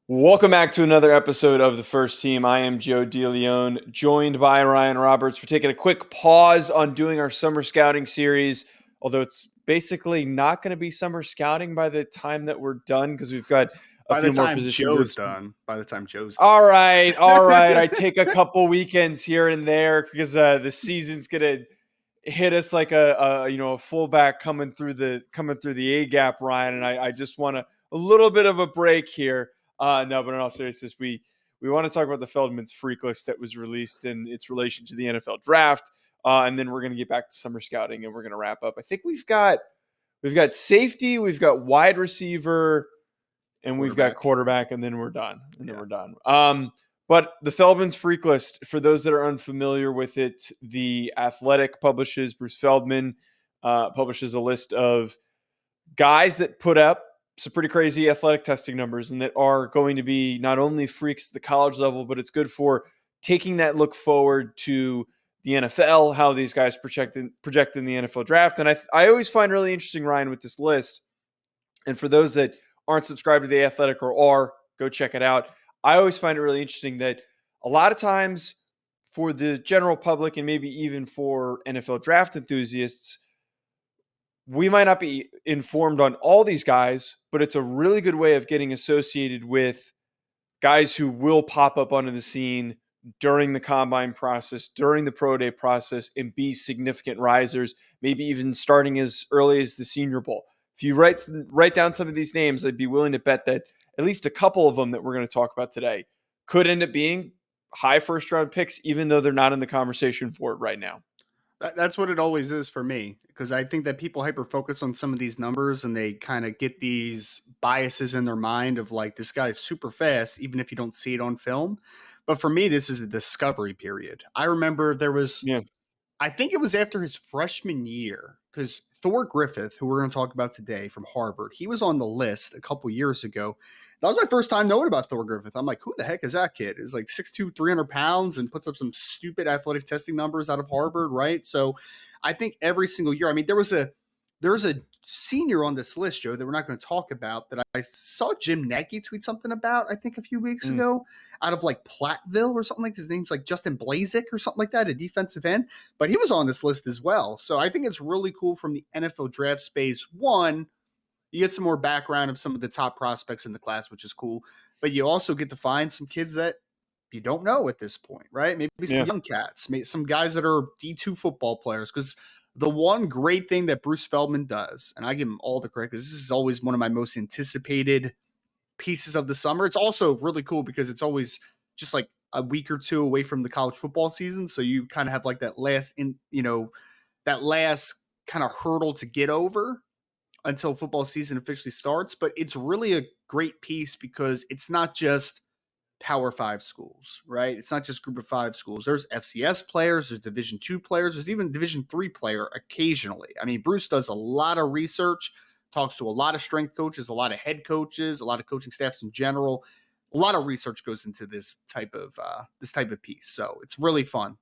Welcome back to another episode of The First Team. I am Joe DeLeone, joined by Ryan Roberts. We're taking a quick pause on doing our summer scouting series, although it's basically not going to be summer scouting by the time that we're done because we've got a By the few more time position Joe's groups. done. By the time Joe's done. All right, all right. I take a couple weekends here and there because the season's going to hit us like a fullback coming through the A gap, Ryan, and I just want a little bit of a break here. No, but in all seriousness, we want to talk about the Feldman's freak list that was released in its relation to the NFL draft, and then we're going to get back to summer scouting and we're going to wrap up. I think we've got safety, we've got wide receiver, and we've got quarterback, and then we're done. But the Feldman's freak list, for those that are unfamiliar with it, The Athletic publishes, Bruce Feldman publishes a list of guys that put up some pretty crazy athletic testing numbers and that are going to be not only freaks at the college level, but it's good for taking that look forward to the NFL, how these guys project in the NFL draft. And I always find really interesting, Ryan, with this list. And for those that aren't subscribed to The Athletic or are, go check it out. I always find it really interesting that a lot of times for the general public and maybe even for NFL draft enthusiasts, we might not be informed on all these guys, but it's a really good way of getting associated with guys who will pop up onto the scene during the combine process, during the pro day process, and be significant risers, maybe even starting as early as the Senior Bowl. If you write down some of these names, I'd be willing to bet that at least a couple of them that we're going to talk about today could end up being high first-round picks, even though they're not in the conversation for it right now. That's what it always is for me, because I think that people hyper focus on some of these numbers and they kind of get these biases in their mind of like, this guy's super fast, even if you don't see it on film. But for me, this is a discovery period. I remember there was, I think it was after his freshman year, because Thor Griffith, who we're going to talk about today from Harvard, he was on the list a couple years ago. That was my first time knowing about Thor Griffith. I'm like, who the heck is that kid? He's like 6'2", 300 pounds and puts up some stupid athletic testing numbers out of Harvard, right? So I think every single year, I mean, there was a senior on this list, Joe, that we're not going to talk about that I saw Jim Nagy tweet something about, I think a few weeks ago, out of like Platteville or something like his name's like Justin Blazik or something like that, a defensive end, but he was on this list as well. So I think it's really cool from the NFL draft space. One, you get some more background of some of the top prospects in the class, which is cool, but you also get to find some kids that you don't know at this point, right? Maybe some young cats, maybe some guys that are D2 football players, because the one great thing that Bruce Feldman does, and I give him all the credit because this is always one of my most anticipated pieces of the summer. It's also really cool because it's always just like a week or two away from the college football season. So you kind of have like that last kind of hurdle to get over until football season officially starts. But it's really a great piece because it's not just Power 5 schools, right? It's not just Group of 5 schools. There's FCS players, there's Division 2 players, there's even Division 3 player occasionally. I mean, Bruce does a lot of research, talks to a lot of strength coaches, a lot of head coaches, a lot of coaching staffs in general. A lot of research goes into this type of piece. So it's really fun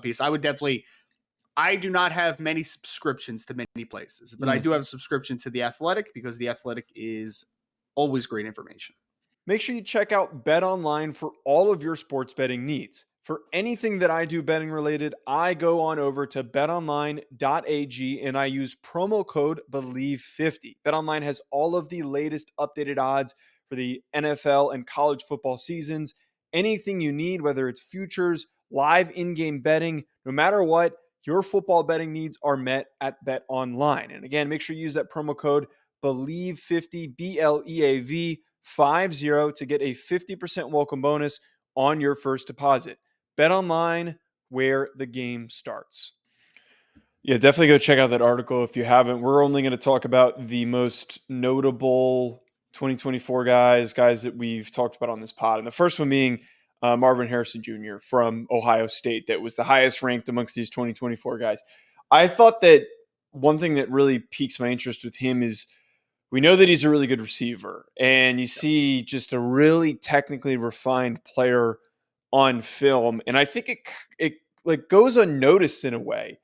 piece. I do not have many subscriptions to many places, but I do have a subscription to The Athletic because The Athletic is always great information. Make sure you check out Bet Online for all of your sports betting needs. For anything that I do betting related, I go on over to betonline.ag and I use promo code BELIEVE50. BetOnline has all of the latest updated odds for the NFL and college football seasons. Anything you need, whether it's futures, live in-game betting, no matter what, your football betting needs are met at BetOnline. And again, make sure you use that promo code BELIEVE50, BLEAV 50 to get a 50% welcome bonus on your first deposit. Bet online, where the game starts. Yeah, definitely go check out that article if you haven't. We're only going to talk about the most notable 2024 guys that we've talked about on this pod. And the first one being Marvin Harrison Jr. from Ohio State, that was the highest ranked amongst these 2024 guys. I thought that one thing that really piques my interest with him is we know that he's a really good receiver, and you see just a really technically refined player on film. And I think it like goes unnoticed in a way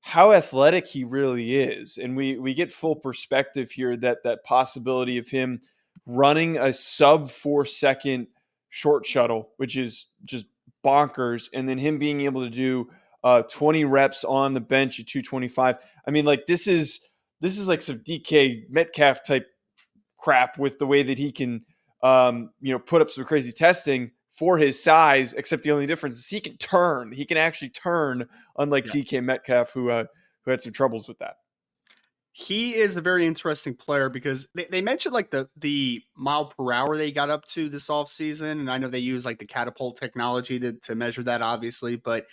how athletic he really is. And we get full perspective here that possibility of him running a sub 4 second short shuttle, which is just bonkers. And then him being able to do 20 reps on the bench at 225. I mean, like this is like some DK Metcalf type crap with the way that he can, put up some crazy testing for his size, except the only difference is he can turn. He can actually turn, unlike DK Metcalf, who had some troubles with that. He is a very interesting player because they mentioned like the mile per hour they got up to this offseason. And I know they use like the catapult technology to measure that, obviously, but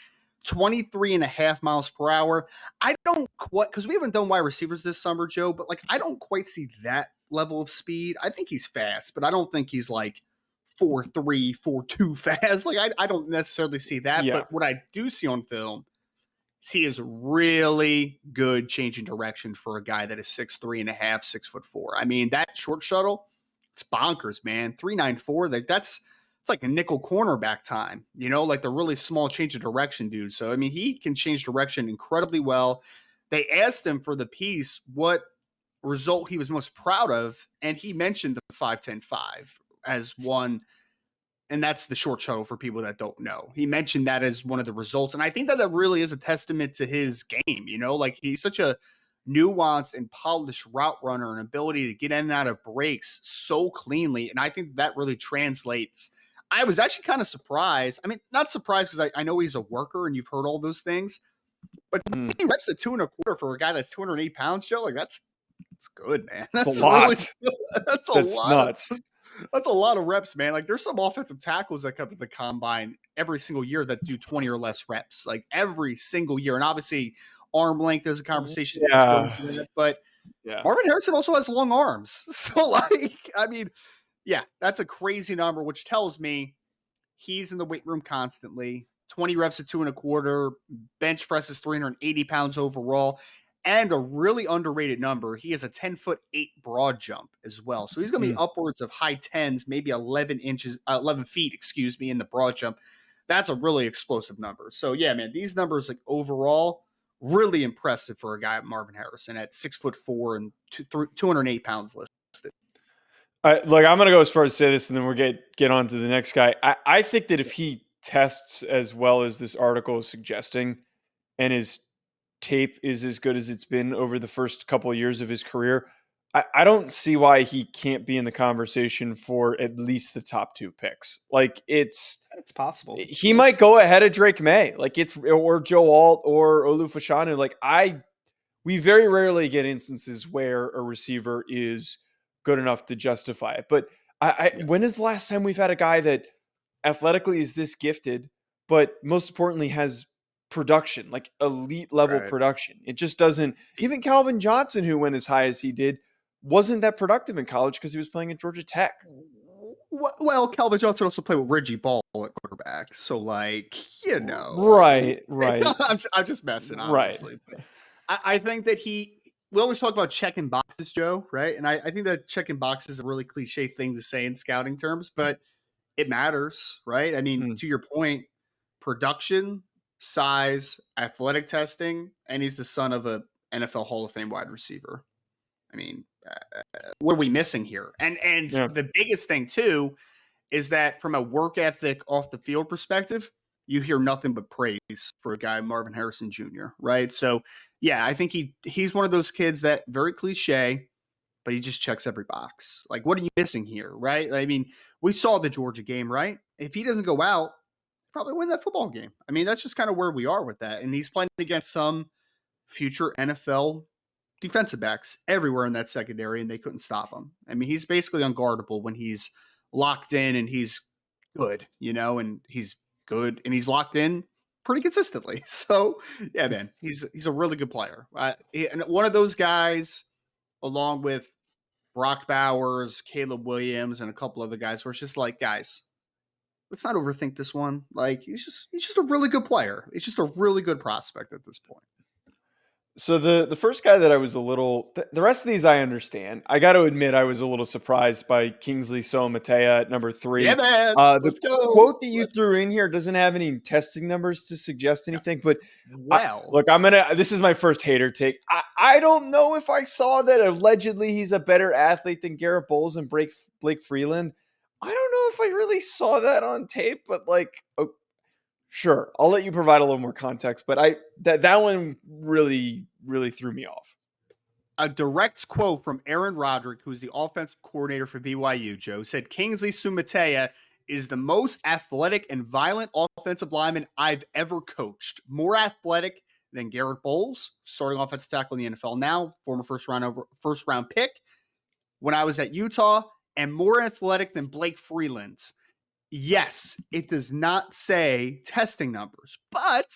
23.5 miles per hour. I don't quite, because we haven't done wide receivers this summer, Joe, but like I don't quite see that level of speed. I think he's fast, but I don't think he's like 4.3, 4.2 fast. Like I don't necessarily see that. Yeah. But what I do see on film, he is really good changing direction for a guy that is 6'3.5", 6'4". I mean, that short shuttle, it's bonkers, man. 3.94. It's like a nickel cornerback time, like the really small change of direction dude. So, I mean, he can change direction incredibly well. They asked him for the piece what result he was most proud of, and he mentioned the 5.10.5 as one. And that's the short shuttle for people that don't know. He mentioned that as one of the results. And I think that really is a testament to his game, like he's such a nuanced and polished route runner and ability to get in and out of breaks so cleanly. And I think that really translates. I was actually kind of surprised. I mean, not surprised because I know he's a worker and you've heard all those things, but he reps at 2.25 for a guy that's 208 pounds, Joe. Like that's good, man. That's a lot. That's lot. Nuts. That's a lot of reps, man. Like there's some offensive tackles that come to the combine every single year that do 20 or less reps, like every single year. And obviously arm length is a conversation. But Marvin Harrison also has long arms. So like, I mean, that's a crazy number, which tells me he's in the weight room constantly. 20 reps at 2.25, bench presses 380 pounds overall. And a really underrated number, he has a 10'8" broad jump as well. So he's going to be upwards of high 10s, maybe 11 feet, in the broad jump. That's a really explosive number. So yeah, man, these numbers like overall really impressive for a guy at Marvin Harrison at 6'4" and 208 pounds listed. I'm going to go as far as say this, and then we'll get on to the next guy. I think that if he tests as well as this article is suggesting, and his tape is as good as it's been over the first couple of years of his career, I don't see why he can't be in the conversation for at least the top 2 picks. Like it's possible. He might go ahead of Drake May, or Joe Alt or Olufashanu. We very rarely get instances where a receiver is good enough to justify it. But when is the last time we've had a guy that athletically is this gifted, but most importantly has production, like elite level production? It just doesn't. Even Calvin Johnson, who went as high as he did, wasn't that productive in college because he was playing at Georgia Tech. Well, Calvin Johnson also played with Reggie Ball at quarterback, so like right. I'm just messing, honestly. Right. But I think that we always talk about checking boxes, Joe, right? And I think that checking boxes is a really cliche thing to say in scouting terms, but it matters, right? I mean, to your point, production, size, athletic testing, and he's the son of a NFL Hall of Fame wide receiver. I mean, what are we missing here? And the biggest thing too is that from a work ethic off the field perspective, you hear nothing but praise for a guy, Marvin Harrison Jr., right? So yeah, I think he's one of those kids that very cliche, but he just checks every box. Like, what are you missing here, right? I mean, we saw the Georgia game, right? If he doesn't go out, probably win that football game. I mean, that's just kind of where we are with that. And he's playing against some future NFL defensive backs everywhere in that secondary, and they couldn't stop him. I mean, he's basically unguardable when he's locked in and he's good, and he's good and he's locked in pretty consistently. So yeah, man, he's a really good player. And one of those guys, along with Brock Bowers, Caleb Williams, and a couple other guys, where it's just like, guys, let's not overthink this one. Like he's just a really good player. It's just a really good prospect at this point. So the first guy that I was a little the rest of these I understand. I got to admit I was a little surprised by Kingsley Somatea at number Yeah, 3. man. The Let's go. quote that you threw in here doesn't have any testing numbers to suggest Yeah. anything, but Well, look, this is my first hater take. I don't know if I saw that allegedly he's a better athlete than Garrett Bowles and Blake Freeland. I don't know if I really saw that on tape, but like, sure, I'll let you provide a little more context. But that one really threw me off. a direct quote from Aaron Roderick, who's the offensive coordinator for BYU, Joe, said Kingsley Sumatea is the most athletic and violent offensive lineman I've ever coached. More athletic than Garrett Bowles, starting offensive tackle in the NFL now, former first round pick when I was at Utah, and more athletic than Blake Freeland's. Yes, it does not say testing numbers, but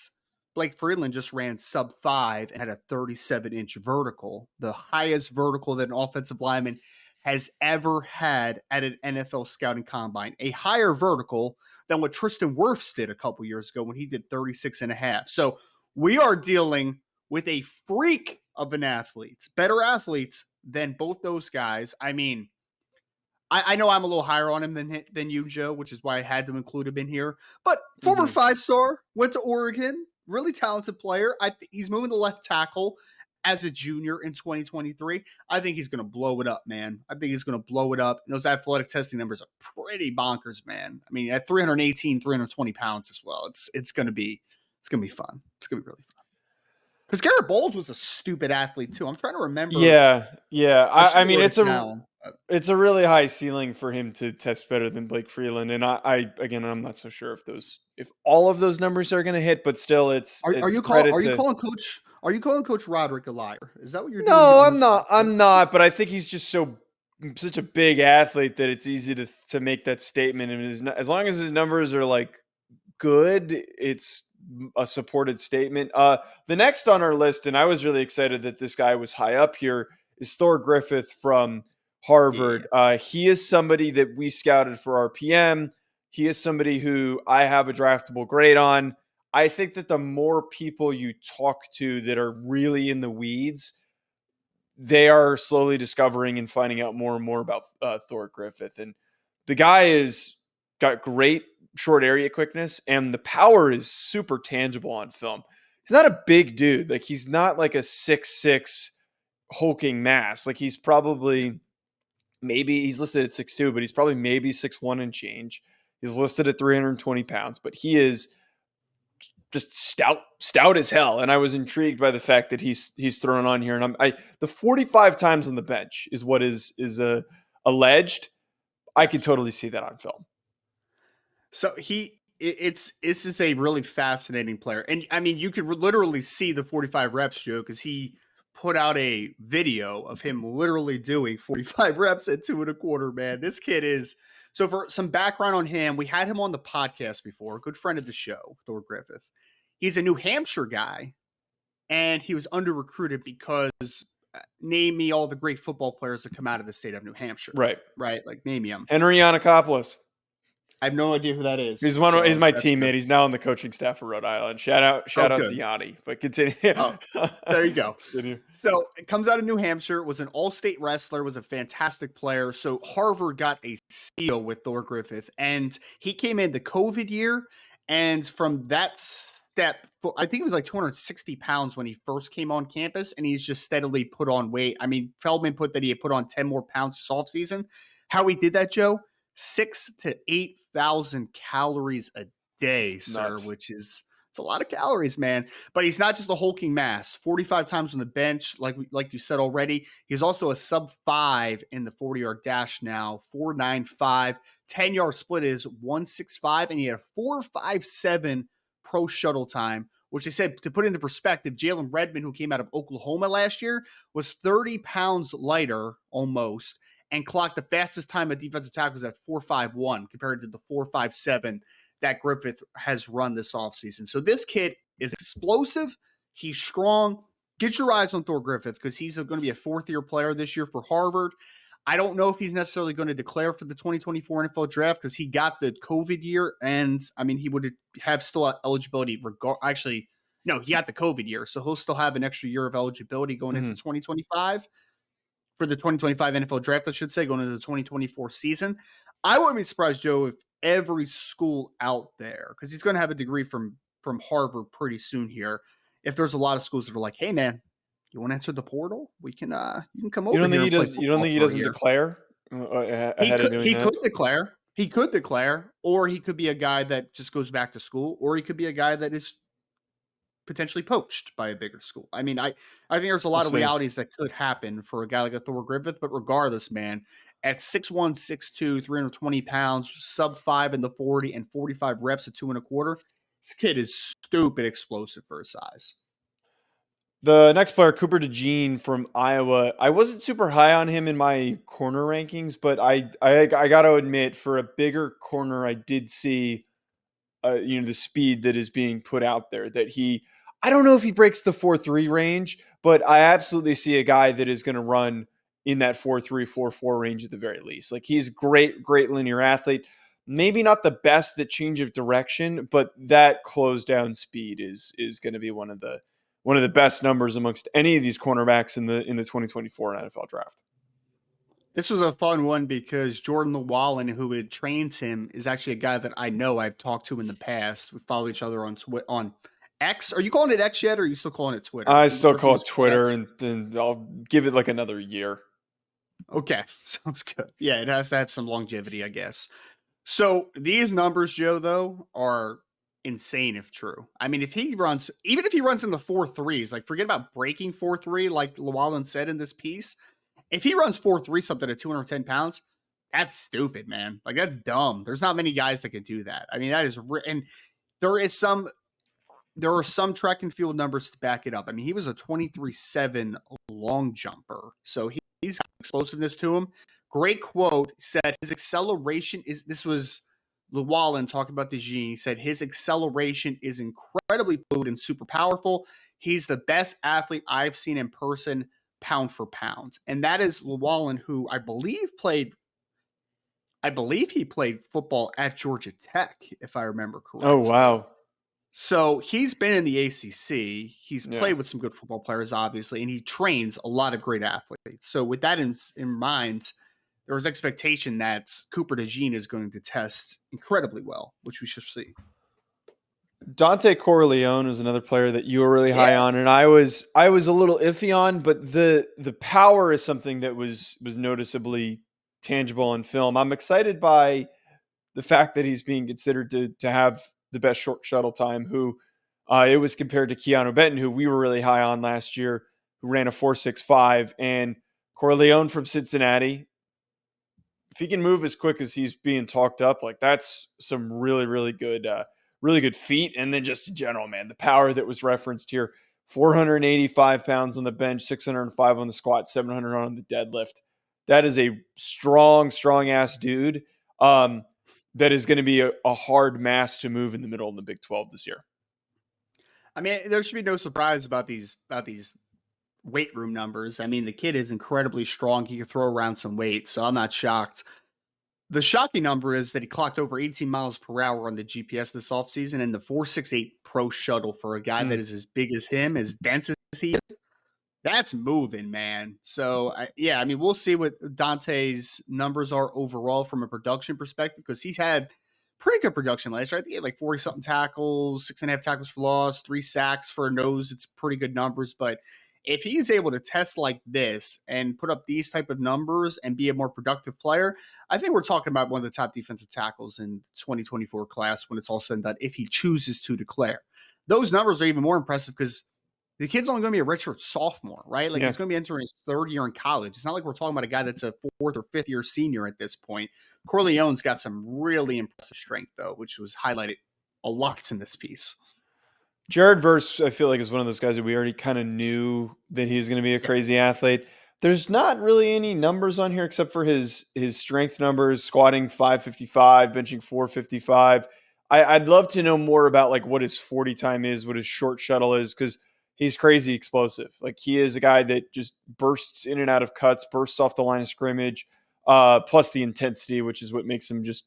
Blake Freeland just ran sub 5 and had a 37-inch vertical, the highest vertical that an offensive lineman has ever had at an NFL scouting combine, a higher vertical than what Tristan Wirfs did a couple years ago when he did 36 and a half. So we are dealing with a freak of an athlete, better athletes than both those guys. I mean, I know I'm a little higher on him than you, Joe, which is why I had to include him in here. But former 5-star, went to Oregon, really talented player. He's moving to left tackle as a junior in 2023. I think he's going to blow it up, man. I think he's going to blow it up. And those athletic testing numbers are pretty bonkers, man. I mean, at 318, 320 pounds as well. It's going to be fun. It's going to be really fun. Because Garrett Bowles was a stupid athlete too. I'm trying to remember. Yeah. I mean, down. it's a really high ceiling for him to test better than Blake Freeland, and again, I'm not so sure if all of those numbers are going to hit, but still, Are you calling Coach Roderick a liar? Is that what you're doing? No, I'm not. I'm not. But I think he's just such a big athlete that it's easy to make that statement, and as long as his numbers are like good, it's a supported statement. The next on our list, and I was really excited that this guy was high up here, is Thor Griffith from Harvard. Yeah. He is somebody that we scouted for RPM. He is somebody who I have a draftable grade on. I think that the more people you talk to that are really in the weeds, they are slowly discovering and finding out more and more about Thor Griffith. And the guy is got great short area quickness, and the power is super tangible on film. He's not a big dude. Like, he's not like a 6'6" hulking mass. Like, he's probably he's listed at 6'2", but he's probably maybe 6'1" and change. He's listed at 320 pounds, but he is just stout as hell. And I was intrigued by the fact that he's thrown on here. And the 45 times on the bench is what is alleged. I could totally see that on film. So it's just a really fascinating player. And I mean, you could literally see the 45 reps, Joe, because he put out a video of him literally doing 45 reps at 2.25, man. This kid is, so for some background on him, we had him on the podcast before, a good friend of the show, Thor Griffith. He's a New Hampshire guy, and he was under recruited because name me all the great football players that come out of the state of New Hampshire. Right. Like, name me them. Henry Yanakopoulos. I have no idea who that is. He's he's my teammate. Good. He's now on the coaching staff for Rhode Island. Shout out to Yanni. But continue. There you go. So it comes out of New Hampshire, was an all-state wrestler, was a fantastic player. So Harvard got a steal with Thor Griffith, and he came in the COVID year. And from that step, I think it was like 260 pounds when he first came on campus, and he's just steadily put on weight. I mean, Feldman put that he had put on 10 more pounds this offseason. How he did that, Joe? 6,000 to 8,000 calories a day, sir, which is, it's a lot of calories, man. But he's not just a hulking mass. 45 times on the bench, like you said already. He's also a sub 5 in the 40-yard dash now, 4.95. 10-yard split is 1.65, and he had a 4.57 pro shuttle time, which they said, to put into perspective, Jalen Redmond, who came out of Oklahoma last year, was 30 pounds lighter almost, and clocked the fastest time at defensive tackles at 4.51 compared to the 4.57 that Griffith has run this offseason. So this kid is explosive. He's strong. Get your eyes on Thor Griffith because he's going to be a fourth-year player this year for Harvard. I don't know if he's necessarily going to declare for the 2024 NFL draft because he got the COVID year, and I mean, he would have still eligibility. Actually, No, he got the COVID year, so he'll still have an extra year of eligibility going into Mhm. 2025 for the 2025 NFL draft, I should say, going into the 2024 season. I wouldn't be surprised, Joe, if every school out there, because he's going to have a degree from Harvard pretty soon here, if there's a lot of schools that are like, hey man, you want to enter the portal? We can you can come You over don't think here he and play does? You don't football think he for a doesn't year. declare ahead of doing He that? could declare. He could declare, or he could be a guy that just goes back to school, or he could be a guy that is potentially poached by a bigger school. I mean, I think there's a We'll lot of see. realities that could happen for a guy like a Thor Griffith, but regardless, man, at 6'1", 6'2", 320 pounds, sub 5 in the 40 and 45 reps at 2.25, this kid is stupid explosive for his size. The next player, Cooper DeJean from Iowa. I wasn't super high on him in my corner rankings, but I got to admit, for a bigger corner, I did see the speed that is being put out there. That I don't know if he breaks the 4.3 range, but I absolutely see a guy that is going to run in that 4.3, 4.4 range at the very least. Like, he's great linear athlete. Maybe not the best at change of direction, but that close down speed is going to be one of the best numbers amongst any of these cornerbacks in the 2024 NFL draft. This was a fun one because Jordan Llewellyn, who had trained him, is actually a guy that I know I've talked to in the past. We follow each other on X. Are you calling it X yet, or are you still calling it Twitter? I You still call refuse it to call it Twitter, X? and I'll give it like another year. Okay, sounds good. Yeah, it has to have some longevity, I guess. So these numbers, Joe, though, are insane if true. I mean, even if he runs in the 4.3s, like forget about breaking 4.3, like Llewellyn said in this piece. If he runs 4.3 something at 210 pounds, that's stupid, man. Like, that's dumb. There's not many guys that can do that. I mean, that is, and there is some, there are some track and field numbers to back it up. I mean, he was a 23.7 long jumper. So he's got explosiveness to him. Great quote. He said his acceleration is, this was Llewellyn talking about DeJean. He said his acceleration is incredibly fluid and super powerful. He's the best athlete I've seen in person, pound for pound. And that is Llewellyn, who I believe he played football at Georgia Tech, if I remember Oh, correctly. wow. So he's been in the ACC. He's Yeah. played with some good football players, obviously, and he trains a lot of great athletes. So with that in mind, there was expectation that Cooper DeJean is going to test incredibly well, which we should see. Dante Corleone was another player that you were really Yeah. high on, and I was a little iffy on, but the power is something that was noticeably tangible in film. I'm excited by the fact that he's being considered to have the best short shuttle time. Who it was compared to Keanu Benton, who we were really high on last year, who ran a 4.65, and Corleone from Cincinnati. If he can move as quick as he's being talked up, like, that's some really good feet. And then just in general, man, the power that was referenced here: 485 pounds on the bench, 605 on the squat, 700 on the deadlift. That is a strong ass dude. That is going to be a hard mass to move in the middle of the Big 12 this year. I mean, there should be no surprise about these weight room numbers. I mean, the kid is incredibly strong. He can throw around some weight, so I'm not shocked. The shocking number is that he clocked over 18 miles per hour on the GPS this offseason, and the 468 Pro shuttle for a guy that Mm. is as big as him, as dense as he is, that's moving, man. So, yeah, I mean, we'll see what Dante's numbers are overall from a production perspective, because he's had pretty good production last year. I think he had like 40 something tackles, 6.5 tackles for loss, 3 sacks for a nose. It's pretty good numbers. But if he's able to test like this and put up these type of numbers and be a more productive player, I think we're talking about one of the top defensive tackles in 2024 class when it's all said and done, if he chooses to declare. Those numbers are even more impressive because the kid's only going to be a redshirt sophomore, right? Like, Yeah. he's going to be entering his third year in college. It's not like we're talking about a guy that's a fourth or fifth year senior at this point. Corleone's got some really impressive strength, though, which was highlighted a lot in this piece. Jared Verse, I feel like, is one of those guys that we already kind of knew that he was going to be a Yeah. crazy athlete. There's not really any numbers on here except for his strength numbers: squatting 555, benching 455. I'd love to know more about, like, what his 40 time is, what his short shuttle is, because he's crazy explosive. Like, he is a guy that just bursts in and out of cuts, bursts off the line of scrimmage, plus the intensity, which is what makes him just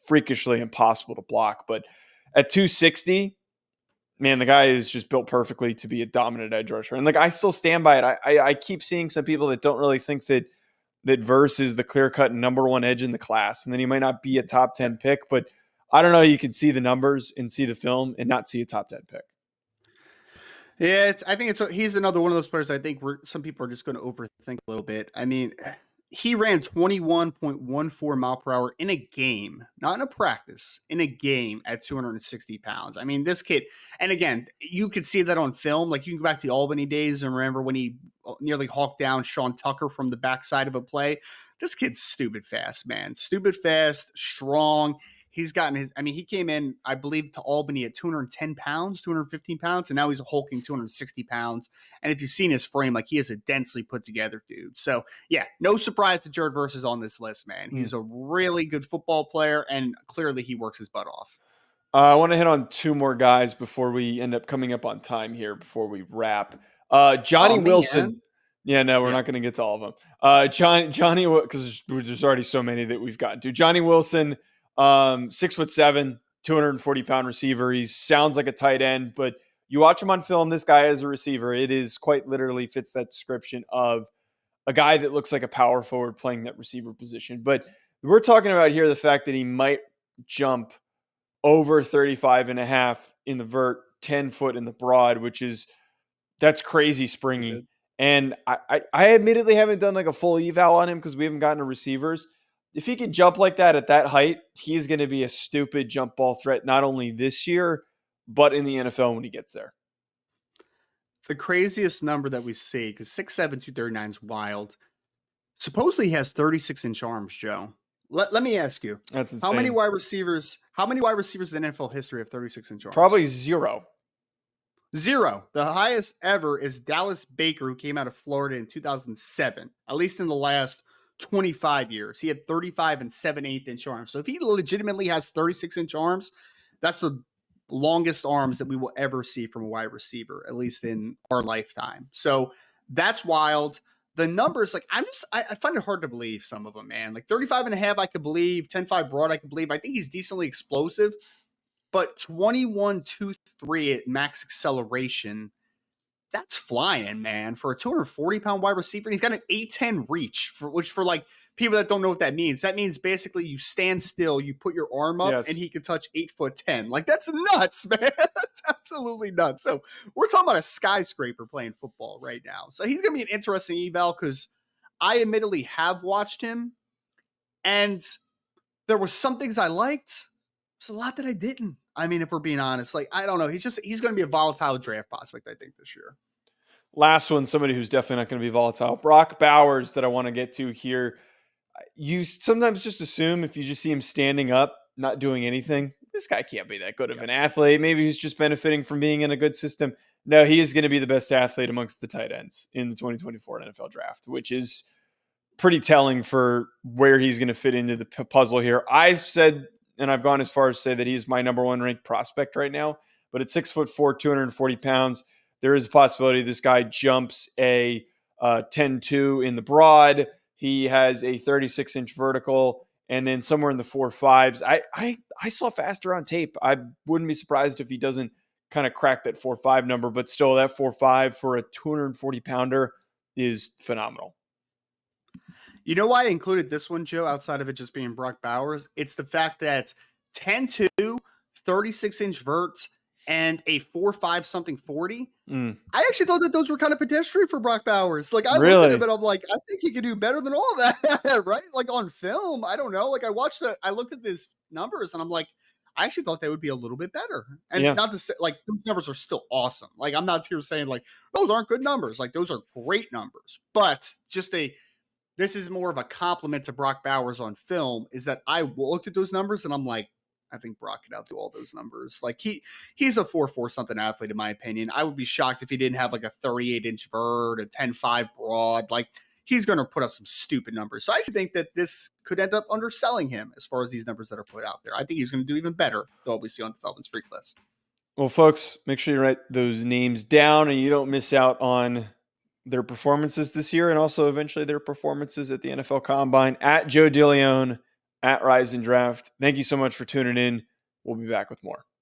freakishly impossible to block. But at 260, man, the guy is just built perfectly to be a dominant edge rusher. And like, I still stand by it. I keep seeing some people that don't really think that Verse is the clear cut number one edge in the class. And then he might not be a top 10 pick, but I don't know. You can see the numbers and see the film and not see a top 10 pick. Yeah, he's another one of those players I think some people are just going to overthink a little bit. I mean, he ran 21.14 mile per hour in a game, not in a practice, in a game at 260 pounds. I mean, this kid, and again, you could see that on film. Like, you can go back to the Albany days and remember when he nearly hawked down Sean Tucker from the backside of a play. This kid's stupid fast, man. Stupid fast, strong. He's gotten he came in, I believe, to Albany at 210 pounds, 215 pounds, and now he's a hulking 260 pounds. And if you've seen his frame, like, he is a densely put together dude. So, yeah, no surprise that Jared Verse is on this list, man. He's a really good football player, and clearly he works his butt off. I want to hit on two more guys before we end up coming up on time here, before we wrap. Johnny Wilson. Man. Yeah, no, we're not going to get to all of them. Johnny, because there's already so many that we've gotten to. Johnny Wilson, 6'7", 240-pound receiver. He sounds like a tight end, but you watch him on film, this guy as a receiver, it is quite literally fits that description of a guy that looks like a power forward playing that receiver position. But we're talking about here the fact that he might jump over 35 and a half in the vert, 10 foot in the broad, that's crazy springy. And I admittedly haven't done like a full eval on him because we haven't gotten to receivers. If he can jump like that at that height, he's going to be a stupid jump ball threat, not only this year, but in the NFL when he gets there. The craziest number that we see, because 6'7", 239 is wild. Supposedly he has 36-inch arms, Joe. Let me ask you. That's insane. How many wide receivers in NFL history have 36-inch arms? Probably zero. Zero. The highest ever is Dallas Baker, who came out of Florida in 2007. At least in the last 25 years, he had 35 and 7/8 inch arms. So if he legitimately has 36-inch arms, that's the longest arms that we will ever see from a wide receiver, at least in our lifetime. So that's wild. The numbers, like, I find it hard to believe some of them, man. Like 35 and a half, I could believe. 10.5 broad, I could believe. I think he's decently explosive. But 21.23 at max acceleration, that's flying, man, for a 240-pound wide receiver. And he's got an 8'10" reach, which for like people that don't know what that means basically you stand still, you put your arm up, and he can touch 8'10". Like, that's nuts, man. That's absolutely nuts. So we're talking about a skyscraper playing football right now. So he's going to be an interesting eval because I admittedly have watched him, and there were some things I liked. There's a lot that I didn't. I mean, if we're being honest, like, I don't know. He's going to be a volatile draft prospect, I think, this year. Last one, somebody who's definitely not going to be volatile. Brock Bowers that I want to get to here. You sometimes just assume if you just see him standing up, not doing anything, this guy can't be that good of an athlete. Maybe he's just benefiting from being in a good system. No, he is going to be the best athlete amongst the tight ends in the 2024 NFL draft, which is pretty telling for where he's going to fit into the puzzle here. I've said, and I've gone as far as to say that he's my number one ranked prospect right now. But at 6'4", 240 pounds, there is a possibility this guy jumps a 10.2 in the broad. He has a 36-inch vertical, and then somewhere in the 4.5s. I saw faster on tape. I wouldn't be surprised if he doesn't kind of crack that 4.5 number, but still that 4.5 for a 240-pounder is phenomenal. You know why I included this one, Joe, outside of it just being Brock Bowers? It's the fact that 10.2, 36-inch verts, and a 4.5 something 40. I actually thought that those were kind of pedestrian for Brock Bowers. Like, I looked at him and I'm like, I think he could do better than all that, right? Like, on film, I don't know. Like, I looked at his numbers and I'm like, I actually thought they would be a little bit better. And not to say, like, those numbers are still awesome. Like, I'm not here saying, like, those aren't good numbers. Like, those are great numbers. But just this is more of a compliment to Brock Bowers on film, is that I looked at those numbers and I'm like, I think Brock could outdo all those numbers. Like, he's a 4.4 something athlete, in my opinion. I would be shocked if he didn't have like a 38-inch vert, a 10.5 broad. Like, he's going to put up some stupid numbers. So I actually think that this could end up underselling him as far as these numbers that are put out there. I think he's going to do even better than what we see on the Feldman's Freak List. Well, folks, make sure you write those names down and you don't miss out on their performances this year and also eventually their performances at the NFL Combine. At Joe DeLeone, at Rise and Draft. Thank you so much for tuning in. We'll be back with more.